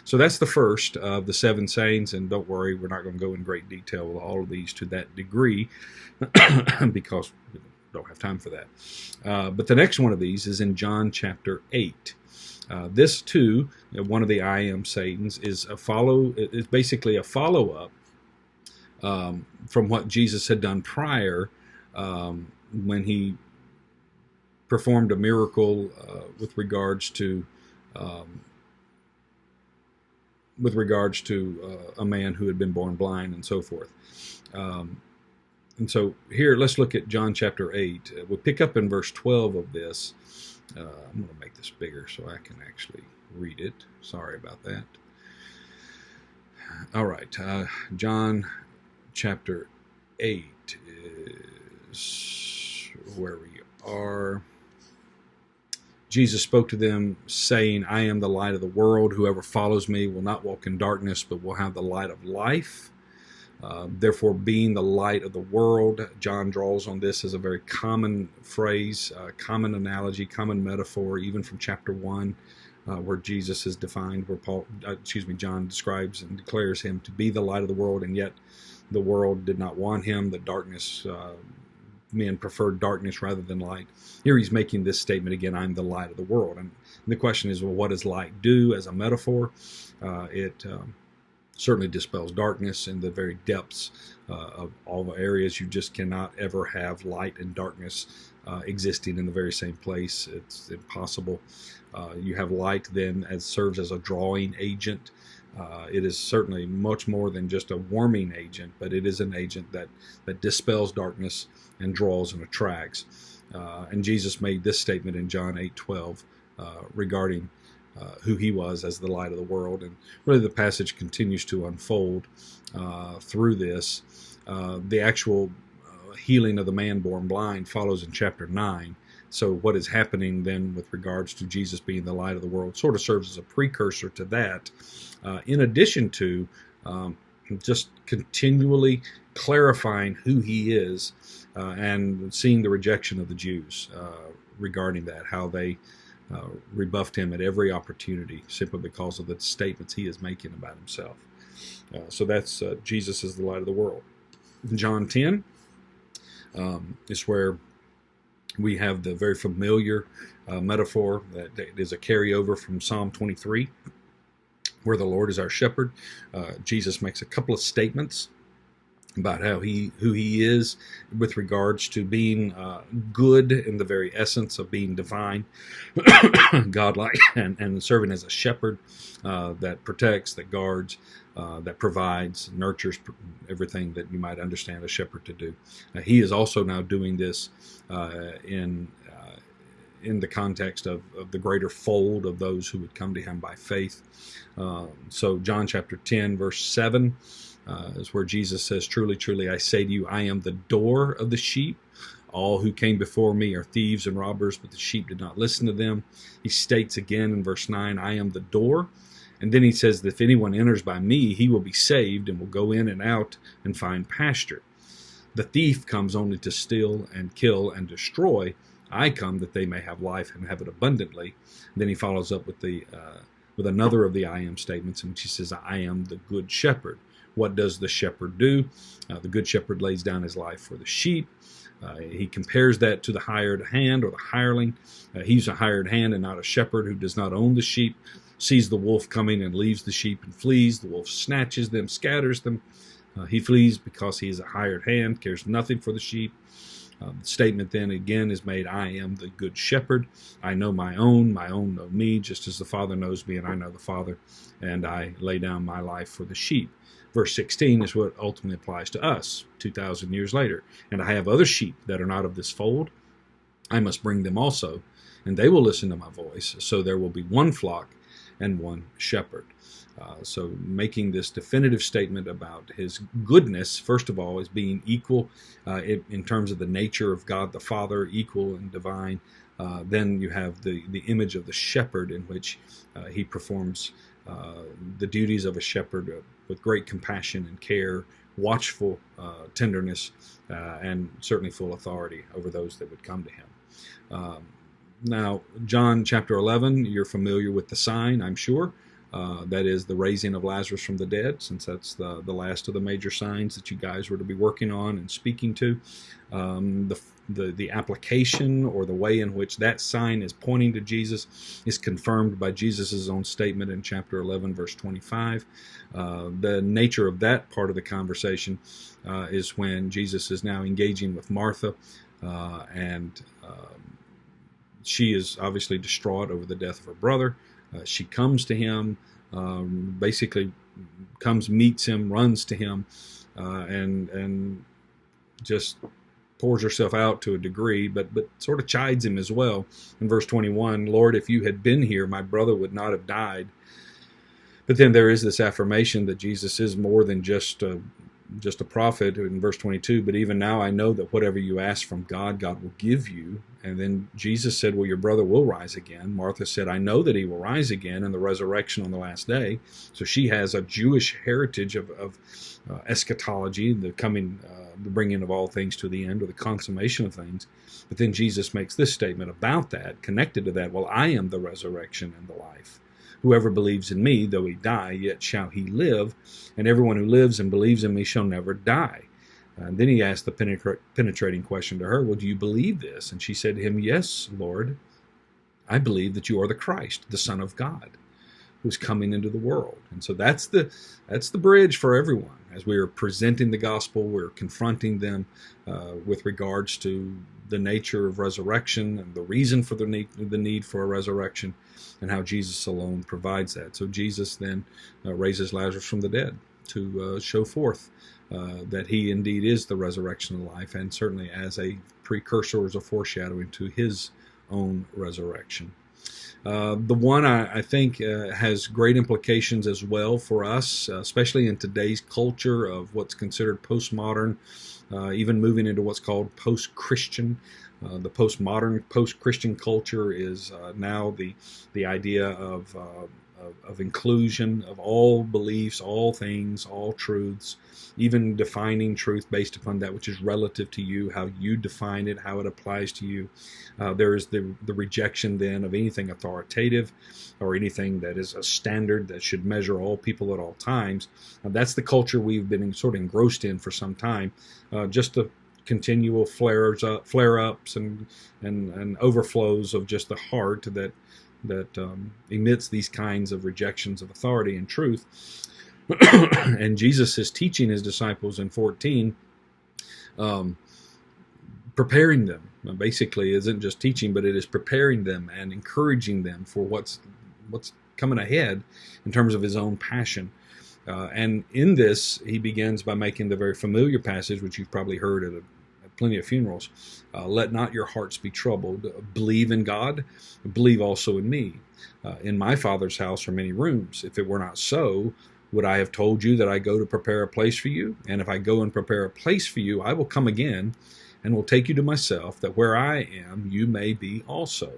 So that's the first of the seven sayings, and don't worry, we're not going to go in great detail with all of these to that degree because we don't have time for that. But the next one of these is in John chapter 8. This too, one of the I am sayings, is basically a follow-up from what Jesus had done prior when he performed a miracle with regards to a man who had been born blind and so forth. And so here, let's look at John chapter 8. We'll pick up in verse 12 of this. I'm going to make this bigger so I can actually read it. Sorry about that. All right, John chapter 8 is where we are. Jesus spoke to them, saying, I am the light of the world. Whoever follows me will not walk in darkness, but will have the light of life. Therefore, being the light of the world, John draws on this as a very common phrase, common analogy, common metaphor, even from chapter 1, where Jesus is defined, where John describes and declares him to be the light of the world, and yet the world did not want him. The darkness, men preferred darkness rather than light. Here he's making this statement again, I'm the light of the world. And the question is, well, what does light do as a metaphor? It certainly dispels darkness in the very depths of all the areas. You just cannot ever have light and darkness existing in the very same place. It's impossible. You have light then as serves as a drawing agent. It is certainly much more than just a warming agent, but it is an agent that dispels darkness and draws and attracts. And Jesus made this statement in John 8:12 regarding who he was as the light of the world. And really the passage continues to unfold through this. The actual healing of the man born blind follows in chapter 9. So what is happening then with regards to Jesus being the light of the world sort of serves as a precursor to that, in addition to just continually clarifying who he is and seeing the rejection of the Jews regarding that, how they rebuffed him at every opportunity simply because of the statements he is making about himself. So that's Jesus is the light of the world. John 10 is where we have the very familiar metaphor that is a carryover from Psalm 23, where the Lord is our shepherd. Jesus makes a couple of statements about who he is with regards to being good in the very essence of being divine, godlike, and serving as a shepherd that protects, that guards, that provides, nurtures everything that you might understand a shepherd to do. He is also now doing this in the context of the greater fold of those who would come to him by faith. So John chapter 10, verse 7 is where Jesus says, Truly, truly, I say to you, I am the door of the sheep. All who came before me are thieves and robbers, but the sheep did not listen to them. He states again in verse 9, I am the door. And then he says that if anyone enters by me, he will be saved and will go in and out and find pasture. The thief comes only to steal and kill and destroy. I come that they may have life and have it abundantly. And then he follows up with another of the I am statements, in which he says, I am the good shepherd. What does the shepherd do? The good shepherd lays down his life for the sheep. He compares that to the hired hand or the hireling. He's a hired hand and not a shepherd who does not own the sheep, sees the wolf coming and leaves the sheep and flees. The wolf snatches them, scatters them. He flees because he is a hired hand, cares nothing for the sheep. The statement then again is made, I am the good shepherd. I know my own know me, just as the Father knows me and I know the Father, and I lay down my life for the sheep. Verse 16 is what ultimately applies to us 2,000 years later. And I have other sheep that are not of this fold. I must bring them also, and they will listen to my voice. So there will be one flock and one shepherd. So making this definitive statement about his goodness, first of all, as being equal in terms of the nature of God the Father, equal and divine. Then you have the image of the shepherd, in which he performs the duties of a shepherd with great compassion and care, watchful tenderness, and certainly full authority over those that would come to him. Now, John chapter 11, you're familiar with the sign, I'm sure. That is the raising of Lazarus from the dead, since that's the last of the major signs that you guys were to be working on and speaking to. The application or the way in which that sign is pointing to Jesus is confirmed by Jesus' own statement in chapter 11, verse 25. The nature of that part of the conversation is when Jesus is now engaging with Martha, and she is obviously distraught over the death of her brother. She comes to him, basically meets him, runs to him, and just pours herself out to a degree, but sort of chides him as well. In verse 21, Lord, if you had been here, my brother would not have died. But then there is this affirmation that Jesus is more than just a prophet in verse 22, but even now I know that whatever you ask from God, God will give you. And then Jesus said, well, your brother will rise again. Martha said, I know that he will rise again in the resurrection on the last day. So she has a Jewish heritage of eschatology, the coming, the bringing of all things to the end, or the consummation of things. But then Jesus makes this statement about that, connected to that, well, I am the resurrection and the life. Whoever believes in me, though he die, yet shall he live, and everyone who lives and believes in me shall never die. And then he asked the penetrating question to her, well, do you believe this? And she said to him, yes, Lord, I believe that you are the Christ, the Son of God, who's coming into the world. And so that's the bridge for everyone. As we are presenting the gospel, we're confronting them with regards to the nature of resurrection and the reason for the need for a resurrection, and how Jesus alone provides that. So Jesus then raises Lazarus from the dead to show forth that he indeed is the resurrection and life, and certainly as a precursor, as a foreshadowing to his own resurrection. The one I think has great implications as well for us, especially in today's culture of what's considered postmodern, even moving into what's called post-Christian. The postmodern, post-Christian culture is now the idea of inclusion of all beliefs, all things, all truths, even defining truth based upon that which is relative to you, how you define it, how it applies to you. There is the rejection then of anything authoritative or anything that is a standard that should measure all people at all times. That's the culture we've been sort of engrossed in for some time, just the continual flare-ups and overflows of just the heart that emits these kinds of rejections of authority and truth. And Jesus is teaching his disciples in 14, preparing them. Basically, isn't just teaching, but it is preparing them and encouraging them for what's coming ahead in terms of his own passion. And in this, he begins by making the very familiar passage, which you've probably heard at plenty of funerals. Let not your hearts be troubled. Believe in God. Believe also in me. In my Father's house are many rooms. If it were not so, would I have told you that I go to prepare a place for you? And if I go and prepare a place for you, I will come again and will take you to myself, that where I am, you may be also.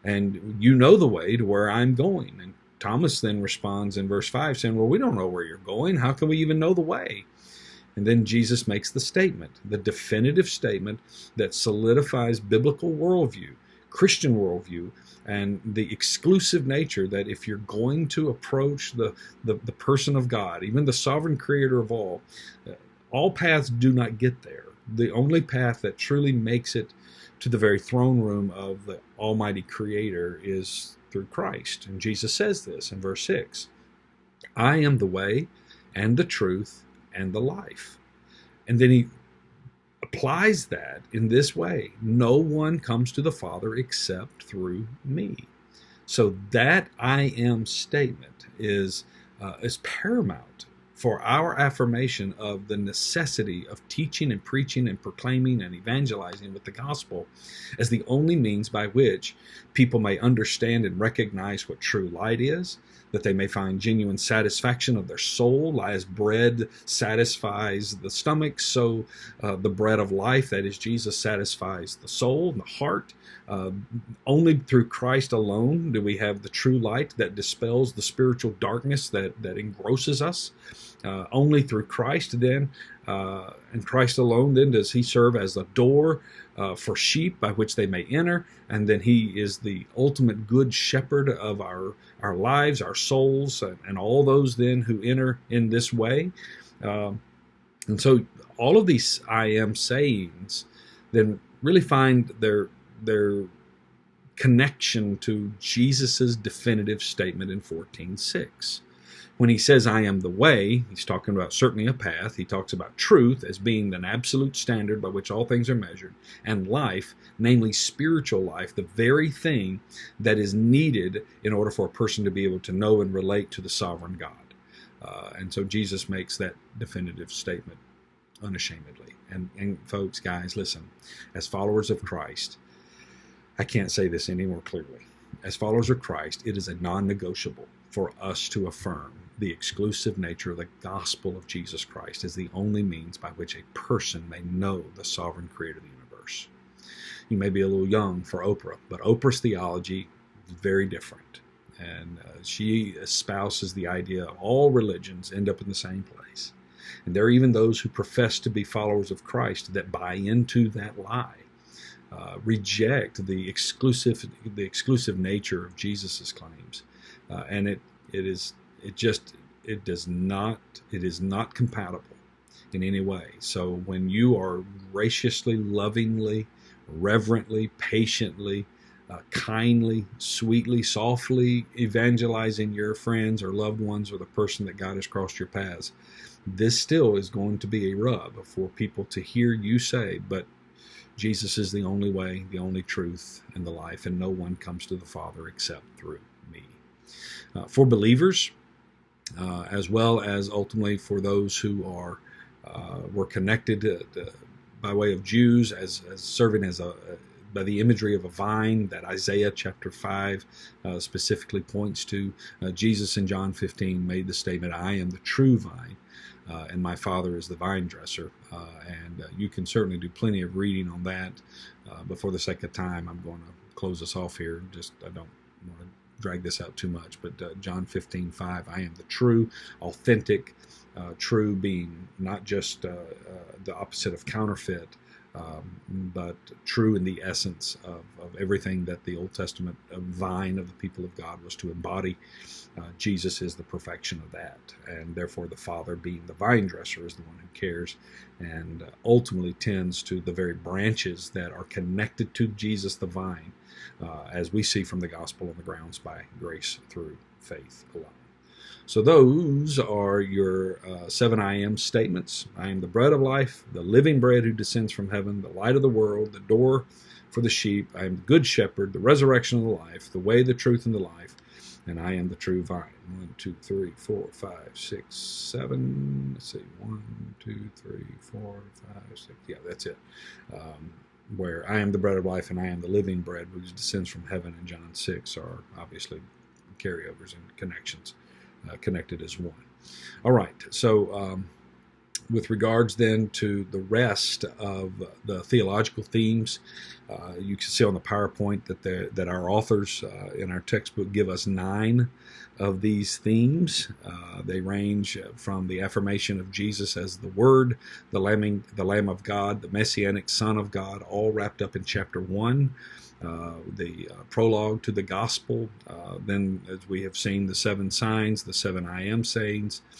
And you know the way to where I'm going. And Thomas then responds in verse 5 saying, well, we don't know where you're going. How can we even know the way? And then Jesus makes the statement, the definitive statement that solidifies biblical worldview, Christian worldview, and the exclusive nature that if you're going to approach the person of God, even the sovereign creator of all paths do not get there. The only path that truly makes it to the very throne room of the Almighty Creator is through Christ. And Jesus says this in verse 6, I am the way and the truth and the life. And then he applies that in this way. No one comes to the Father except through me. So that I am statement is paramount for our affirmation of the necessity of teaching and preaching and proclaiming and evangelizing with the gospel as the only means by which people may understand and recognize what true light is, that they may find genuine satisfaction of their soul. As bread satisfies the stomach, so the bread of life, that is Jesus, satisfies the soul and the heart. Only through Christ alone do we have the true light that dispels the spiritual darkness that engrosses us. Only through Christ then And Christ alone then does he serve as the door for sheep by which they may enter, and then he is the ultimate good shepherd of our lives, our souls, and all those then who enter in this way. And so all of these I am sayings then really find their connection to Jesus's definitive statement in 14:6. When he says, I am the way, he's talking about certainly a path. He talks about truth as being an absolute standard by which all things are measured, and life, namely spiritual life, the very thing that is needed in order for a person to be able to know and relate to the sovereign God. And so Jesus makes that definitive statement unashamedly. And folks, guys, listen, as followers of Christ, I can't say this any more clearly. As followers of Christ, it is a non-negotiable for us to affirm the exclusive nature of the gospel of Jesus Christ as the only means by which a person may know the sovereign creator of the universe. You may be a little young for Oprah, but Oprah's theology is very different. And she espouses the idea of all religions end up in the same place. And there are even those who profess to be followers of Christ that buy into that lie, reject the exclusive nature of Jesus's claims, and it is not compatible in any way. So when you are graciously, lovingly, reverently, patiently, kindly, sweetly, softly evangelizing your friends or loved ones or the person that God has crossed your paths, this still is going to be a rub for people to hear you say, but Jesus is the only way, the only truth, and the life, and no one comes to the Father except through me. For believers, as well as ultimately for those who were connected by way of Jews as serving as by the imagery of a vine that Isaiah chapter 5 specifically points to, Jesus in John 15 made the statement, I am the true vine, and my Father is the vine dresser. And you can certainly do plenty of reading on that. But for the sake of time, I'm going to close us off here. I don't want to drag this out too much. But John 15:5, I am the true, authentic, true being, not just the opposite of counterfeit, but true in the essence of everything that the Old Testament vine of the people of God was to embody. Jesus is the perfection of that, and therefore the Father, being the vine dresser, is the one who cares and ultimately tends to the very branches that are connected to Jesus the vine, as we see from the gospel on the grounds by grace through faith alone. So those are your 7 I am statements. I am the bread of life, the living bread who descends from heaven, the light of the world, the door for the sheep. I am the good shepherd, the resurrection of the life, the way, the truth, and the life. And I am the true vine. 1, 2, 3, 4, 5, 6, 7. Let's see. 1, 2, 3, 4, 5, 6. Yeah, that's it. Where I am the bread of life and I am the living bread which descends from heaven in John 6 are obviously carryovers and connections, connected as one. All right. So with regards then to the rest of the theological themes, you can see on the PowerPoint that our authors in our textbook give us 9 of these themes. They range from the affirmation of Jesus as the Word, the Lamb of God, the Messianic Son of God, all wrapped up in chapter 1. The prologue to the gospel, then as we have seen, the 7 signs, the 7 I am sayings,